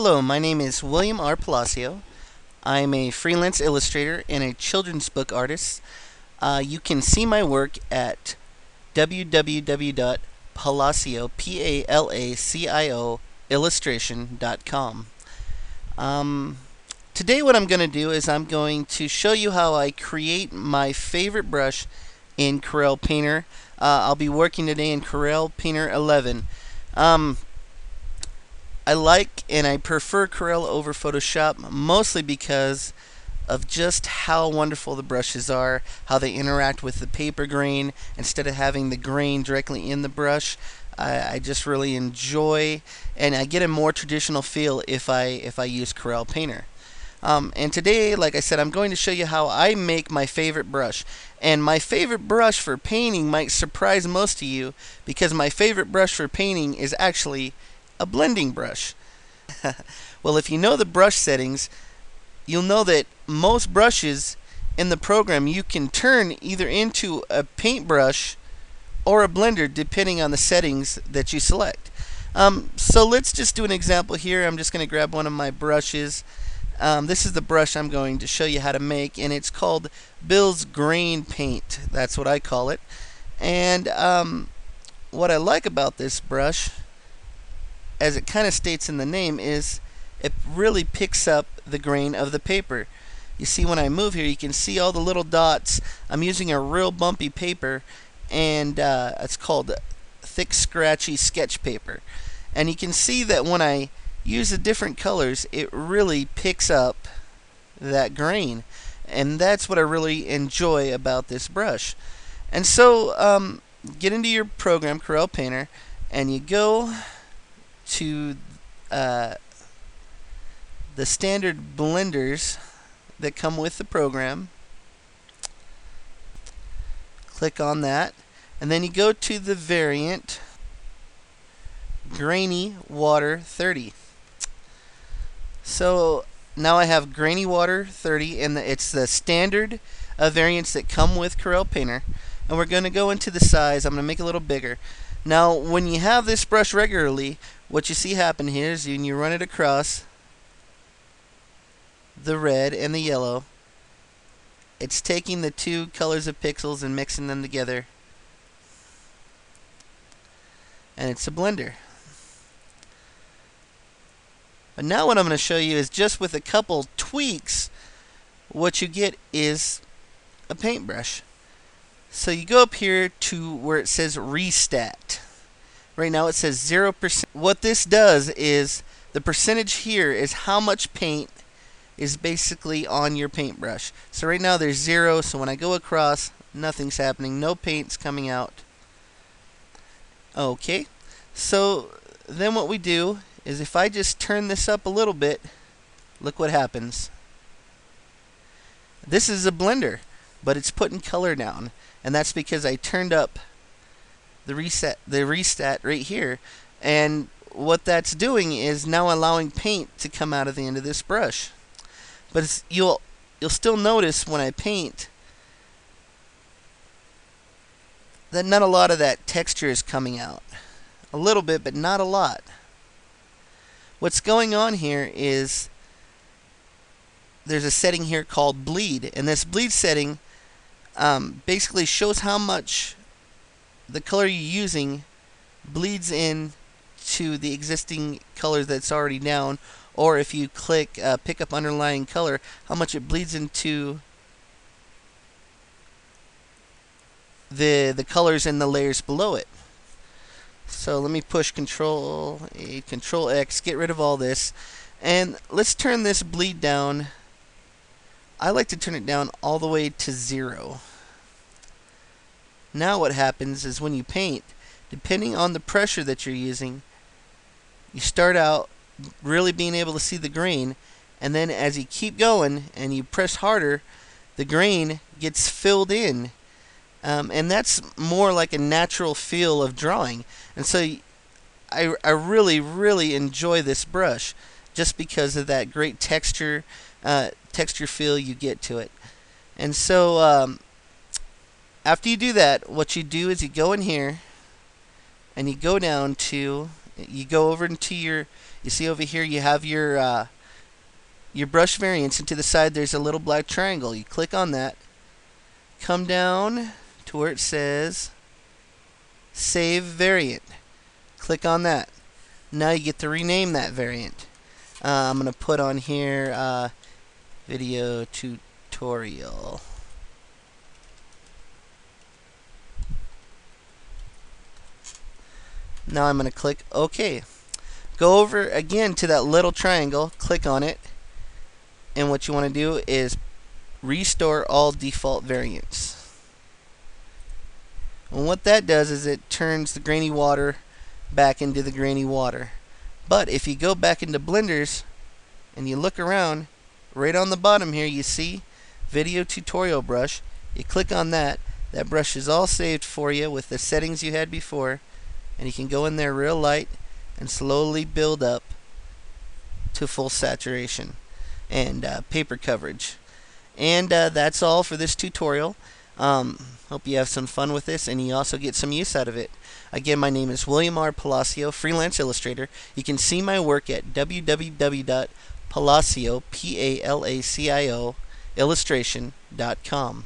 Hello, my name is William R. Palacio. I'm a freelance illustrator and a children's book artist. You can see my work at www.palacio, P-A-L-A-C-I-O, illustration.com. Today what I'm going to do is I'm going to show you how I create my favorite brush in Corel Painter. I'll be working today in Corel Painter 11. I like and I prefer Corel over Photoshop mostly because of just how wonderful the brushes are, how they interact with the paper grain instead of having the grain directly in the brush. I just really enjoy, and I get a more traditional feel if I use Corel Painter. And today, like I said, I'm going to show you how I make my favorite brush. And my favorite brush for painting might surprise most of you because my favorite brush for painting is actually a blending brush. Well, if you know the brush settings, you'll know that most brushes in the program you can turn either into a paintbrush or a blender depending on the settings that you select. So let's just do an example here. I'm just going to grab one of my brushes. This is the brush I'm going to show you how to make, and it's called Bill's Grain Paint. That's what I call it. And what I like about this brush, as it kind of states in the name, is it really picks up the grain of the paper. You see, when I move here, you can see all the little dots. I'm using a real bumpy paper, and it's called thick, scratchy sketch paper. And you can see that when I use the different colors, it really picks up that grain. And that's what I really enjoy about this brush. And so, get into your program, Corel Painter, and you go to the standard blenders that come with the program. Click on that, and then you go to the variant Grainy Water 30. So now I have Grainy Water 30, and it's the standard variants that come with Corel Painter. And we're going to go into the size. I'm going to make it a little bigger. Now, when you have this brush regularly, what you see happen here is when you run it across the red and the yellow, it's taking the two colors of pixels and mixing them together, and it's a blender. But now what I'm going to show you is just with a couple tweaks, what you get is a paintbrush. So you go up here to where it says Restat. Right now it says 0%. What this does is the percentage here is how much paint is basically on your paintbrush. So right now there's 0, so when I go across, nothing's happening. No paint's coming out. Okay, so then what we do is if I just turn this up a little bit, look what happens. This is a blender, but it's putting color down, and that's because I turned up the restat right here, and what that's doing is now allowing paint to come out of the end of this brush. But you'll still notice when I paint that not a lot of that texture is coming out. A little bit, but not a lot. What's going on here is there's a setting here called bleed, and this bleed setting basically shows how much the color you're using bleeds in to the existing color that's already down, or if you click pick up underlying color, how much it bleeds into the colors in the layers below it. So let me push Control A, Control X, get rid of all this, and let's turn this bleed down. I like to turn it down all the way to 0. Now what happens is when you paint, depending on the pressure that you're using, you start out really being able to see the grain, and then as you keep going and you press harder, the grain gets filled in. And that's more like a natural feel of drawing. And so I really, really enjoy this brush just because of that great texture feel you get to it. And so after you do that, what you do is you go in here and you go down to You go over into you see over here you have your brush variants, and to the side there's a little black triangle. You click on that, come down to where it says Save Variant. Click on that. Now you get to rename that variant. I'm going to put on here video tutorial. Now I'm going to click OK. Go over again to that little triangle, click on it, and what you want to do is restore all default variants. And what that does is it turns the grainy water back into the grainy water. But if you go back into Blenders and you look around, right on the bottom here you see video tutorial brush. You click on that. That brush is all saved for you with the settings you had before, and you can go in there real light and slowly build up to full saturation and paper coverage. And that's all for this tutorial. Hope you have some fun with this and you also get some use out of it. Again, my name is William R. Palacio, freelance illustrator. You can see my work at www.palacio, Palacio illustration.com.